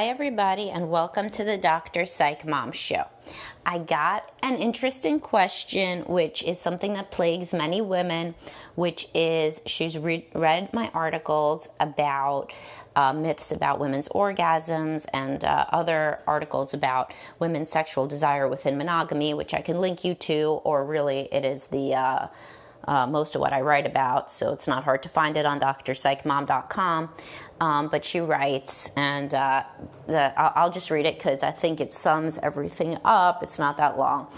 Hi, everybody, and welcome to the Dr. Psych Mom Show. I got an interesting question, which is something that plagues many women, which is she's read my articles about myths about women's orgasms and other articles about women's sexual desire within monogamy, which I can link you to, or really it is the most of what I write about, so it's not hard to find it on drpsychmom.com. But she writes, and I'll just read it because I think it sums everything up. It's not that long.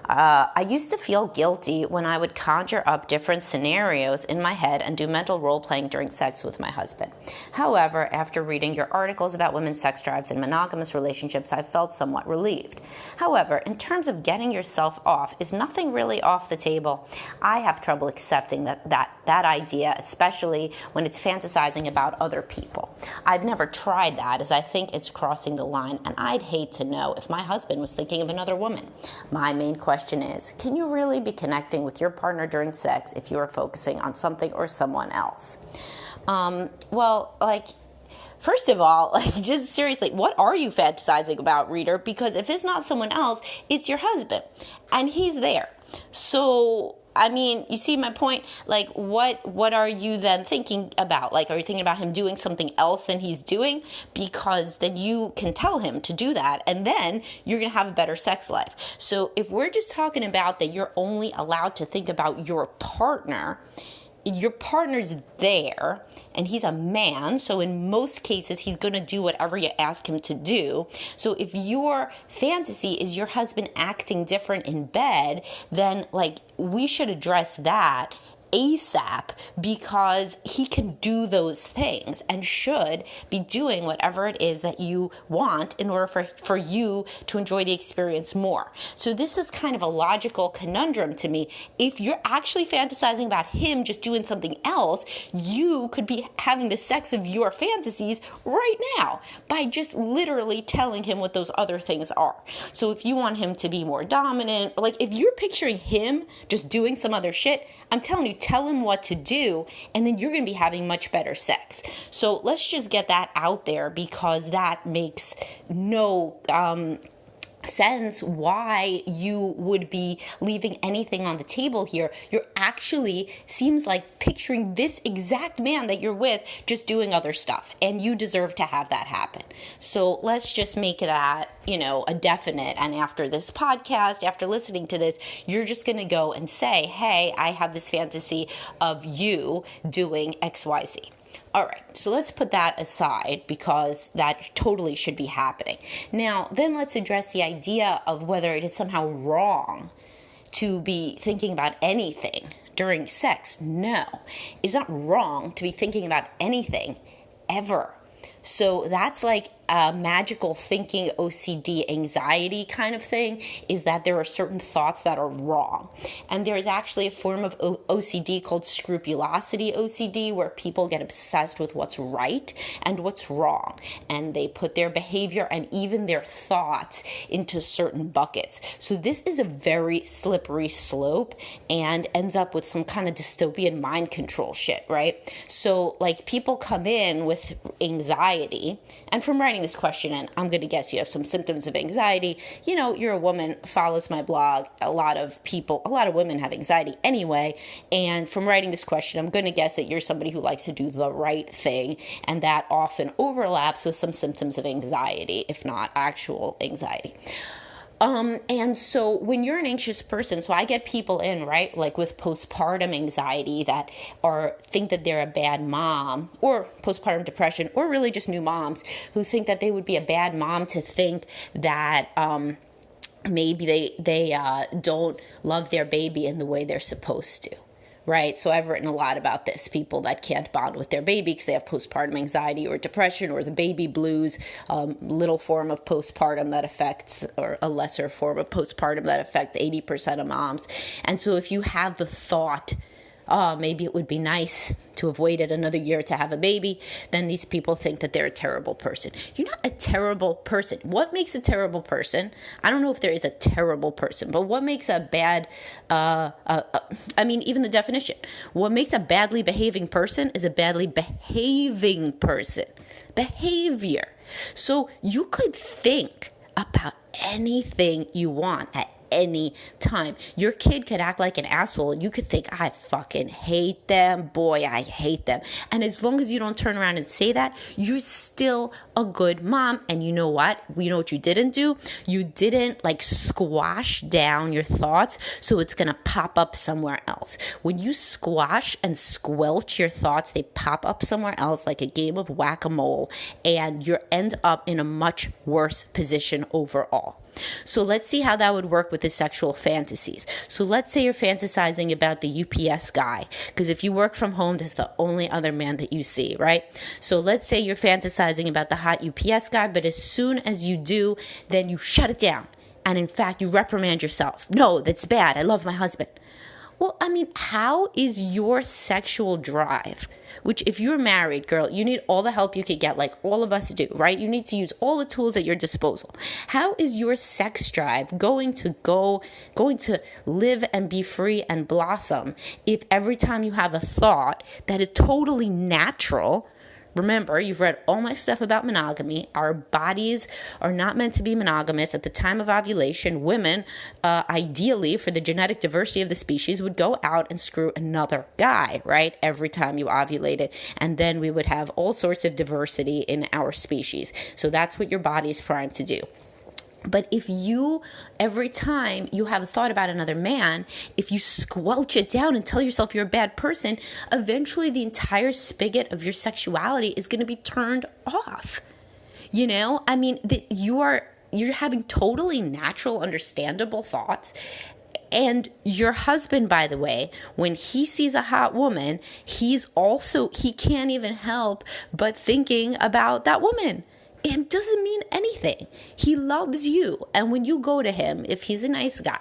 I used to feel guilty when I would conjure up different scenarios in my head and do mental role-playing during sex with my husband. However, after reading your articles about women's sex drives and monogamous relationships, I felt somewhat relieved. However, in terms of getting yourself off, is nothing really off the table? I have trouble accepting that idea, especially when it's fantasizing about other people. I've never tried that, as I think it's crossing the line, and I'd hate to know if my husband was thinking of another woman. My main question is, can you really be connecting with your partner during sex if you are focusing on something or someone else? First of all, just seriously, what are you fantasizing about, reader? Because if it's not someone else, it's your husband, and he's there. So, I mean, you see my point? What are you then thinking about? Are you thinking about him doing something else than he's doing? Because then you can tell him to do that, and then you're going to have a better sex life. So if we're just talking about that you're only allowed to think about your partner's there, and he's a man, so in most cases, he's going to do whatever you ask him to do. So if your fantasy is your husband acting different in bed, then, we should address that ASAP, because he can do those things and should be doing whatever it is that you want in order for you to enjoy the experience more. So this is kind of a logical conundrum to me. If you're actually fantasizing about him just doing something else, you could be having the sex of your fantasies right now by just literally telling him what those other things are. So if you want him to be more dominant, if you're picturing him just doing some other shit, I'm telling you, tell him what to do, and then you're going to be having much better sex. So let's just get that out there, because that makes no sense why you would be leaving anything on the table here. You're actually, seems like, picturing this exact man that you're with just doing other stuff, and you deserve to have that happen. So let's just make that, a definite. And after this podcast, after listening to this, you're just going to go and say, hey, I have this fantasy of you doing XYZ. All right, so let's put that aside, because that totally should be happening. Now, then let's address the idea of whether it is somehow wrong to be thinking about anything during sex. No, it's not wrong to be thinking about anything ever. So that's like a magical thinking, OCD, anxiety kind of thing, is that there are certain thoughts that are wrong. And there's actually a form of OCD called scrupulosity OCD, where people get obsessed with what's right and what's wrong. And they put their behavior and even their thoughts into certain buckets. So this is a very slippery slope and ends up with some kind of dystopian mind control shit, right? So people come in with anxiety, and from writing this question, and I'm going to guess you have some symptoms of anxiety. You're a woman, follows my blog. A lot of women have anxiety anyway. And from writing this question, I'm going to guess that you're somebody who likes to do the right thing. And that often overlaps with some symptoms of anxiety, if not actual anxiety. And so when you're an anxious person, so I get people in, right, with postpartum anxiety that think that they're a bad mom, or postpartum depression, or really just new moms who think that they would be a bad mom to think that, maybe they don't love their baby in the way they're supposed to. Right? So I've written a lot about this. People that can't bond with their baby because they have postpartum anxiety or depression, or the baby blues, little form of postpartum that affects, or a lesser form of postpartum that affects 80% of moms. And so if you have the thought oh, maybe it would be nice to have waited another year to have a baby, then these people think that they're a terrible person. You're not a terrible person. What makes a terrible person? I don't know if there is a terrible person, but what makes a bad, even the definition, what makes a badly behaving person is a badly behaving person. Behavior. So you could think about anything you want at any time. Your kid could act like an asshole. You could think, I fucking hate them. Boy, I hate them. And as long as you don't turn around and say that, you're still a good mom. And you know what? You know what you didn't do? You didn't squash down your thoughts so it's going to pop up somewhere else. When you squash and squelch your thoughts, they pop up somewhere else like a game of whack-a-mole, and you end up in a much worse position overall. So let's see how that would work with the sexual fantasies. So let's say you're fantasizing about the UPS guy, because if you work from home, this is the only other man that you see, right? So let's say you're fantasizing about the hot UPS guy, but as soon as you do, then you shut it down. And in fact, you reprimand yourself. No, that's bad. I love my husband. Well, how is your sexual drive, which if you're married, girl, you need all the help you could get, like all of us do, right? You need to use all the tools at your disposal. How is your sex drive going to live and be free and blossom if every time you have a thought that is totally natural? Remember, you've read all my stuff about monogamy. Our bodies are not meant to be monogamous. At the time of ovulation, women, ideally, for the genetic diversity of the species, would go out and screw another guy, right? Every time you ovulated. And then we would have all sorts of diversity in our species. So that's what your body is primed to do. But if you, every time you have a thought about another man, if you squelch it down and tell yourself you're a bad person, eventually the entire spigot of your sexuality is going to be turned off. You're having totally natural, understandable thoughts. And your husband, by the way, when he sees a hot woman, he can't even help but thinking about that woman. It doesn't mean anything. He loves you. And when you go to him, if he's a nice guy,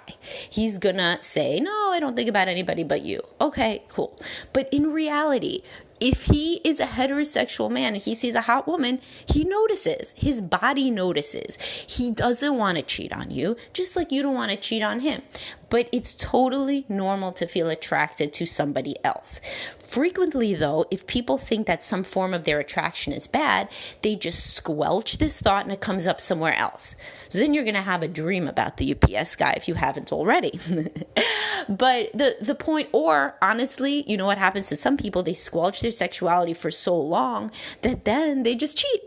he's gonna say, no, I don't think about anybody but you. Okay, cool. But in reality, if he is a heterosexual man and he sees a hot woman, he notices. His body notices. He doesn't want to cheat on you, just like you don't want to cheat on him. But it's totally normal to feel attracted to somebody else. Frequently, though, if people think that some form of their attraction is bad, they just squelch this thought and it comes up somewhere else. So then you're going to have a dream about the UPS guy if you haven't already. But the point, or honestly, you know what happens to some people? They squelch their sexuality for so long that then they just cheat.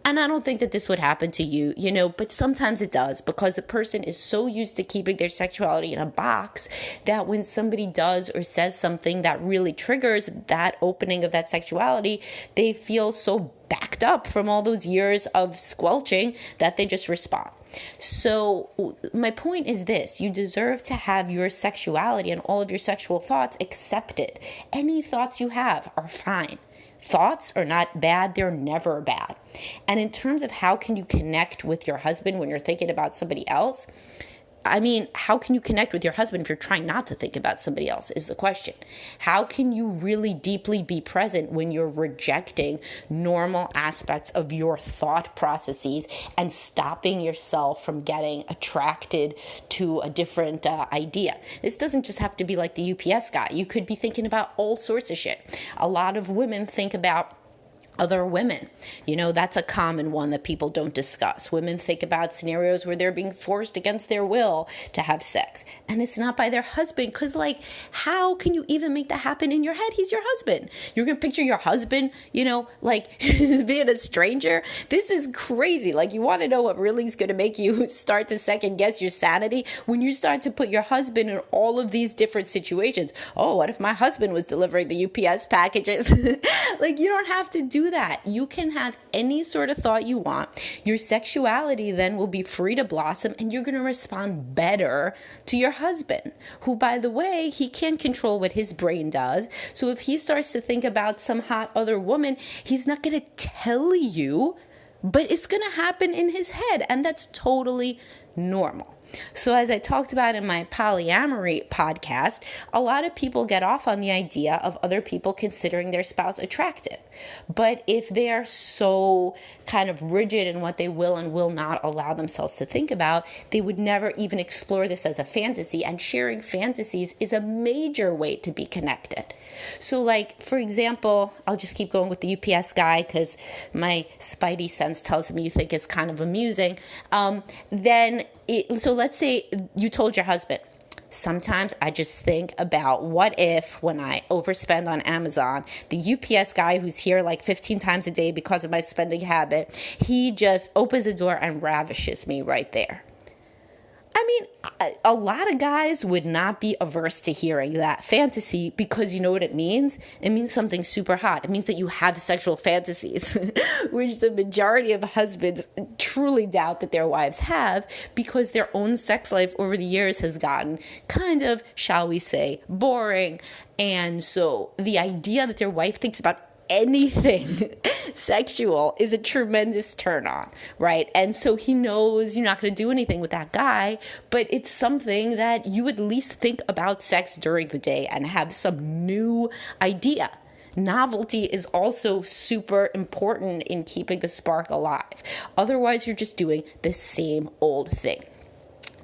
And I don't think that this would happen to you, but sometimes it does, because a person is so used to keeping their sexuality in a box that when somebody does or says something that really triggers that opening of that sexuality, they feel so backed up from all those years of squelching that they just respond. So my point is this: you deserve to have your sexuality and all of your sexual thoughts accepted. Any thoughts you have are fine. Thoughts are not bad. They're never bad. And in terms of how can you connect with your husband when you're thinking about somebody else, how can you connect with your husband if you're trying not to think about somebody else is the question. How can you really deeply be present when you're rejecting normal aspects of your thought processes and stopping yourself from getting attracted to a different idea? This doesn't just have to be like the UPS guy. You could be thinking about all sorts of shit. A lot of women think about other women. That's a common one that people don't discuss. Women think about scenarios where they're being forced against their will to have sex. And it's not by their husband, because how can you even make that happen in your head? He's your husband. You're going to picture your husband, being a stranger. This is crazy. You want to know what really is going to make you start to second guess your sanity? When you start to put your husband in all of these different situations. Oh, what if my husband was delivering the UPS packages? You don't have to do that. You can have any sort of thought you want. Your sexuality then will be free to blossom, and you're going to respond better to your husband, who, by the way, he can't control what his brain does. So if he starts to think about some hot other woman, he's not going to tell you, but it's going to happen in his head, and that's totally normal. So as I talked about in my polyamory podcast, a lot of people get off on the idea of other people considering their spouse attractive. But if they are so kind of rigid in what they will and will not allow themselves to think about, they would never even explore this as a fantasy. And sharing fantasies is a major way to be connected. So like, for example, I'll just keep going with the UPS guy because my spidey sense tells me you think it's kind of amusing. So let's say you told your husband, sometimes I just think about what if when I overspend on Amazon, the UPS guy who's here like 15 times a day because of my spending habit, he just opens the door and ravishes me right there. I mean, a lot of guys would not be averse to hearing that fantasy because you know what it means? It means something super hot. It means that you have sexual fantasies, which the majority of husbands truly doubt that their wives have because their own sex life over the years has gotten kind of, shall we say, boring. And so the idea that their wife thinks about anything sexual is a tremendous turn on, right? And so he knows you're not going to do anything with that guy, but it's something that you at least think about sex during the day and have some new idea. Novelty is also super important in keeping the spark alive. Otherwise, you're just doing the same old thing.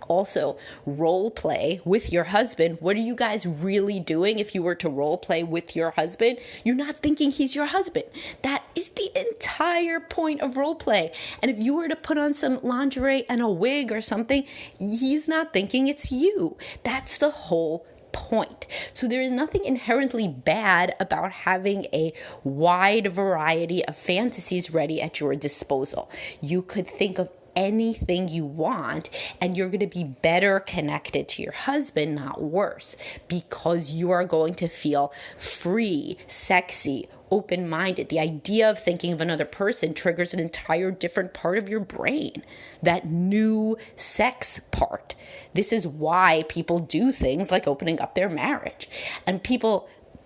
Also, role play with your husband. What are you guys really doing if you were to role play with your husband? You're not thinking he's your husband. That is the entire point of role play. And if you were to put on some lingerie and a wig or something, he's not thinking it's you. That's the whole point. So there is nothing inherently bad about having a wide variety of fantasies ready at your disposal. You could think of anything you want, and you're going to be better connected to your husband, not worse, because you are going to feel free, sexy, open-minded. The idea of thinking of another person triggers an entire different part of your brain, that new sex part. This is why people do things like opening up their marriage. And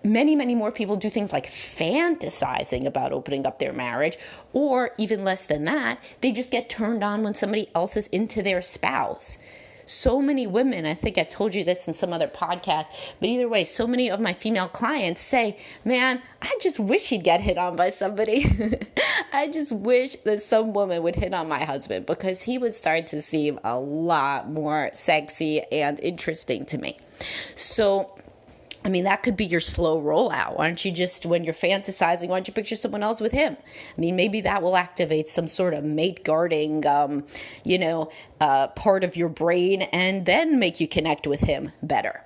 many more people do things like fantasizing about opening up their marriage, or even less than that, they just get turned on when somebody else is into their spouse. So many women, I think I told you this in some other podcast, but either way, so many of my female clients say, man, I just wish he'd get hit on by somebody. I just wish that some woman would hit on my husband because he would start to seem a lot more sexy and interesting to me. So I mean, that could be your slow rollout. Why don't you just, when you're fantasizing, why don't you picture someone else with him? I mean, maybe that will activate some sort of mate guarding, part of your brain and then make you connect with him better.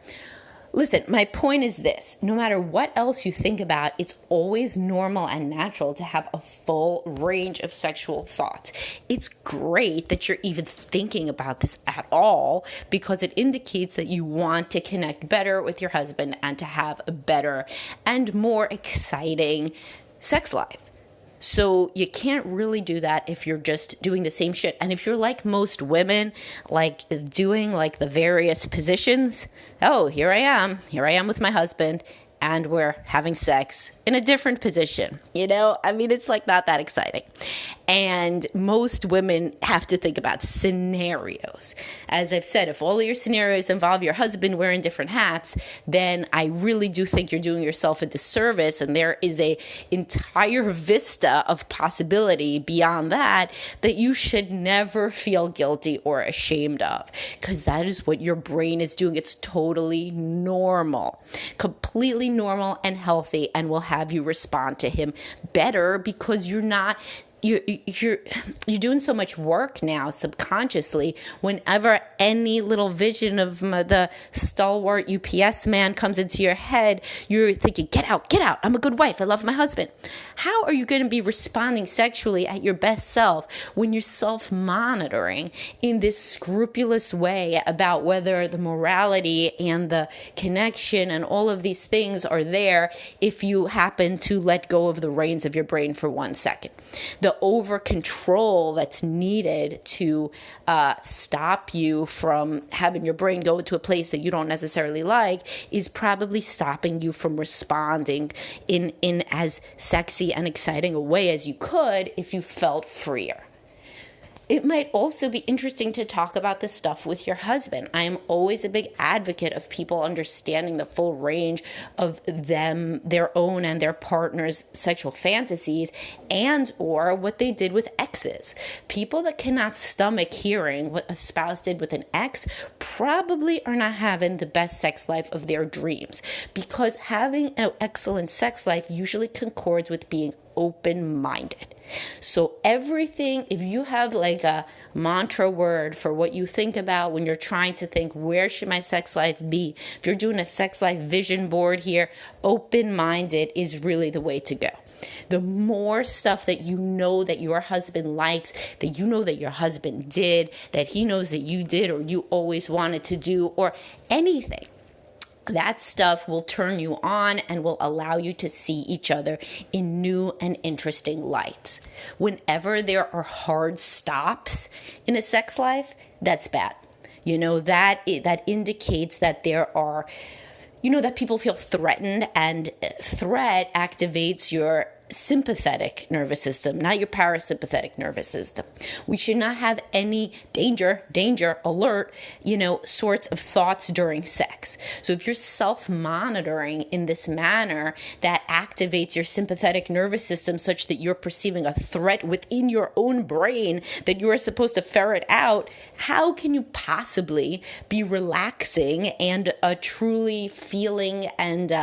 Listen, my point is this. No matter what else you think about, it's always normal and natural to have a full range of sexual thoughts. It's great that you're even thinking about this at all because it indicates that you want to connect better with your husband and to have a better and more exciting sex life. So you can't really do that if you're just doing the same shit. And if you're like most women, like doing like the various positions, oh, here I am with my husband, and we're having sex in a different position. I mean, it's like not that exciting. And most women have to think about scenarios. As I've said, if all of your scenarios involve your husband wearing different hats, then I really do think you're doing yourself a disservice. And there is a entire vista of possibility beyond that you should never feel guilty or ashamed of, because that is what your brain is doing. It's totally normal, completely normal and healthy, and will have you respond to him better because you're doing so much work now subconsciously. Whenever any little vision of the stalwart UPS man comes into your head, you're thinking, get out, I'm a good wife, I love my husband. How are you going to be responding sexually at your best self when you're self-monitoring in this scrupulous way about whether the morality and the connection and all of these things are there if you happen to let go of the reins of your brain for 1 second? The over control that's needed to stop you from having your brain go to a place that you don't necessarily like is probably stopping you from responding in as sexy and exciting a way as you could if you felt freer. It might also be interesting to talk about this stuff with your husband. I am always a big advocate of people understanding the full range of their own and their partner's sexual fantasies, and or what they did with exes. People that cannot stomach hearing what a spouse did with an ex probably are not having the best sex life of their dreams, because having an excellent sex life usually concords with being open-minded. So everything, if you have like a mantra word for what you think about when you're trying to think, where should my sex life be? If you're doing a sex life vision board here, open-minded is really the way to go. The more stuff that you know that your husband likes, that you know that your husband did, that he knows that you did or you always wanted to do, or anything, that stuff will turn you on and will allow you to see each other in new and interesting lights. Whenever there are hard stops in a sex life, that's bad. That indicates that there are, that people feel threatened, and threat activates your sympathetic nervous system, not your parasympathetic nervous system. We should not have any danger, alert, sorts of thoughts during sex. So if you're self-monitoring in this manner, that activates your sympathetic nervous system such that you're perceiving a threat within your own brain that you are supposed to ferret out, how can you possibly be relaxing and truly feeling and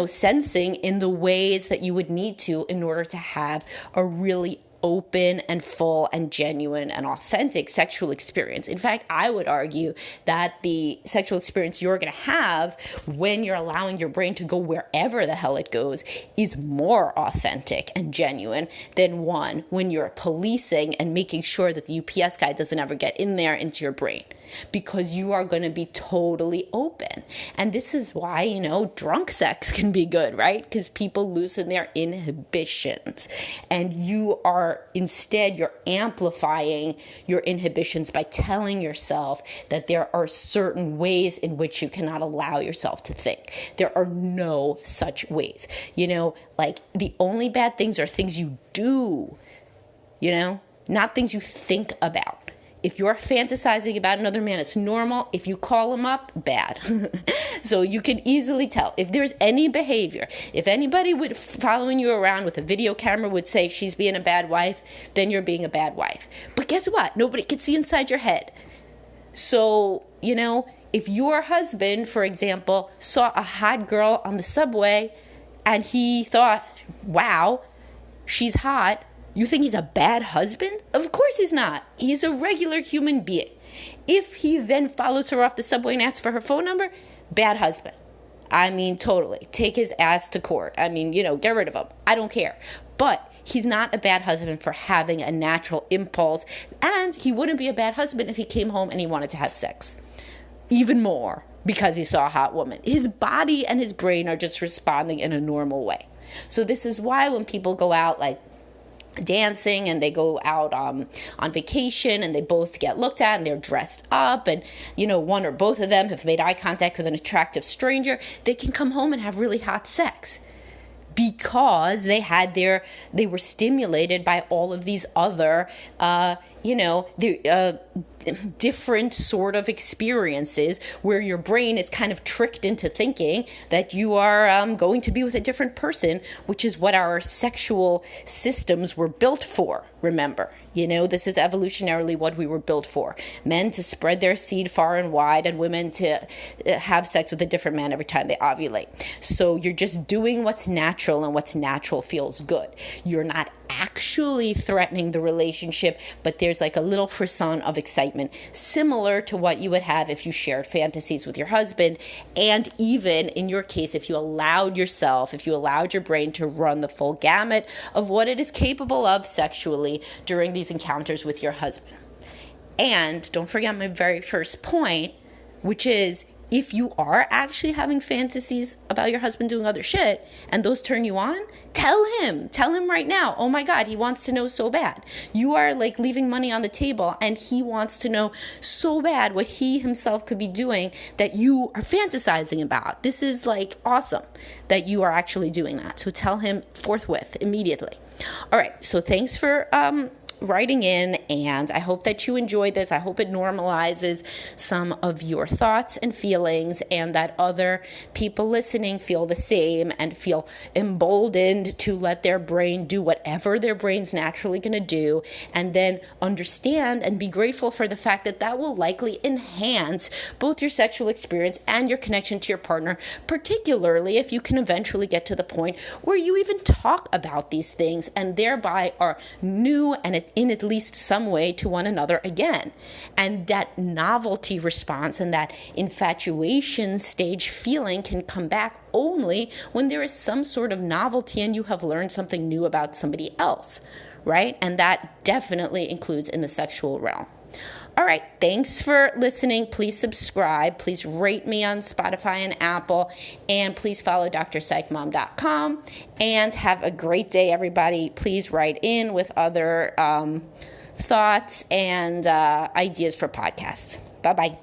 sensing in the ways that you would need to in order to have a really open and full and genuine and authentic sexual experience? In fact, I would argue that the sexual experience you're going to have when you're allowing your brain to go wherever the hell it goes is more authentic and genuine than one when you're policing and making sure that the UPS guy doesn't ever get in there into your brain, because you are going to be totally open. And this is why, drunk sex can be good, right? Because people loosen their inhibitions, and you're amplifying your inhibitions by telling yourself that there are certain ways in which you cannot allow yourself to think. There are no such ways. Like the only bad things are things you do, not things you think about. If you're fantasizing about another man, it's normal. If you call him up, bad. So you can easily tell. If there's any behavior, if anybody would following you around with a video camera would say she's being a bad wife, then you're being a bad wife. But guess what? Nobody can see inside your head. So, if your husband, for example, saw a hot girl on the subway and he thought, wow, she's hot, you think he's a bad husband? Of course he's not. He's a regular human being. If he then follows her off the subway and asks for her phone number, bad husband. I mean, totally. Take his ass to court. I mean, get rid of him. I don't care. But he's not a bad husband for having a natural impulse. And he wouldn't be a bad husband if he came home and he wanted to have sex. Even more, because he saw a hot woman. His body and his brain are just responding in a normal way. So this is why when people go out like dancing and they go out on vacation and they both get looked at and they're dressed up and one or both of them have made eye contact with an attractive stranger, they can come home and have really hot sex because they were stimulated by all of these other different sort of experiences where your brain is kind of tricked into thinking that you are going to be with a different person, which is what our sexual systems were built for, remember. This is evolutionarily what we were built for. Men to spread their seed far and wide, and women to have sex with a different man every time they ovulate. So you're just doing what's natural, and what's natural feels good. You're not actually threatening the relationship, but there's like a little frisson of excitement, similar to what you would have if you shared fantasies with your husband. And even in your case, if you allowed your brain to run the full gamut of what it is capable of sexually during these encounters with your husband. And don't forget my very first point, which is if you are actually having fantasies about your husband doing other shit and those turn you on, tell him right now. Oh my God, he wants to know so bad. You are like leaving money on the table and he wants to know so bad what he himself could be doing that you are fantasizing about. This is like awesome that you are actually doing that. So tell him forthwith, immediately. All right, so thanks for writing in, and I hope that you enjoyed this. I hope it normalizes some of your thoughts and feelings, and that other people listening feel the same and feel emboldened to let their brain do whatever their brain's naturally going to do, and then understand and be grateful for the fact that that will likely enhance both your sexual experience and your connection to your partner, particularly if you can eventually get to the point where you even talk about these things and thereby are new and in at least some way to one another again. And that novelty response and that infatuation stage feeling can come back only when there is some sort of novelty and you have learned something new about somebody else, right? And that definitely includes in the sexual realm. All right, thanks for listening. Please subscribe. Please rate me on Spotify and Apple. And please follow drpsychmom.com. And have a great day, everybody. Please write in with other thoughts and ideas for podcasts. Bye-bye.